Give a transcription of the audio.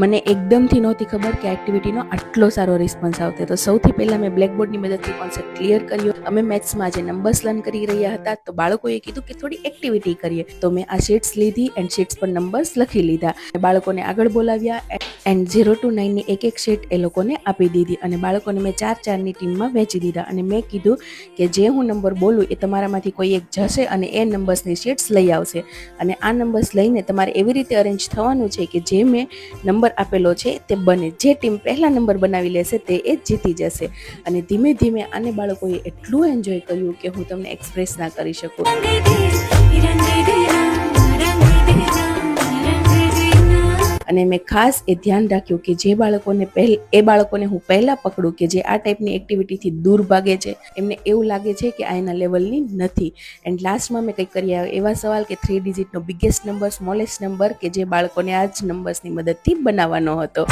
મને એકદમથી નહોતી ખબર કે આ એક્ટિવિટીનો આટલો સારો રિસ્પોન્સ આવતો. તો સૌથી પહેલાં મેં બ્લેકબોર્ડની મદદથી કોન્સેપ્ટ ક્લિયર કર્યો. અમે મેથ્સમાં જે નંબર્સ લર્ન કરી રહ્યા હતા તો બાળકોએ કીધું કે થોડી એક્ટિવિટી કરીએ. તો મેં આ શીટ્સ લીધી એન્ડ શીટ્સ પર નંબર્સ લખી લીધા. બાળકોને આગળ બોલાવ્યા એન્ડ 0 to 9 ની એક શીટ એ લોકોને આપી દીધી અને બાળકોને મેં 4-4ની ટીમમાં વહેંચી દીધા અને મેં કીધું કે જે હું નંબર બોલું એ તમારામાંથી કોઈ એક જશે અને એ નંબર્સની શીટ્સ લઈ આવશે અને આ નંબર્સ લઈને તમારે એવી રીતે અરેન્જ થવાનું છે કે જે મેં નંબર આપેલો છે તે બને. જે ટીમ પહેલા નંબર બનાવી લેશે તે એ જીતી જશે. અને ધીમે ધીમે આને બાળકોએ એટલું એન્જોય કર્યું કે હું તમને એક્સપ્રેસ ના કરી શકું. અને મેં ખાસ એ ધ્યાન રાખ્યું કે જે બાળકોને હું પહેલા પકડું કે જે આ ટાઈપની એક્ટિવિટીથી દૂર ભાગે છે, એમને એવું લાગે છે કે આ એના લેવલની નથી. એન્ડ લાસ્ટમાં મેં કંઈક કર્યા એવા સવાલ કે 3 ડિજિટનો બિગેસ્ટ નંબર, સ્મોલેસ્ટ નંબર કે જે બાળકોને આ જ નંબર્સની મદદથી બનાવવાનો હતો.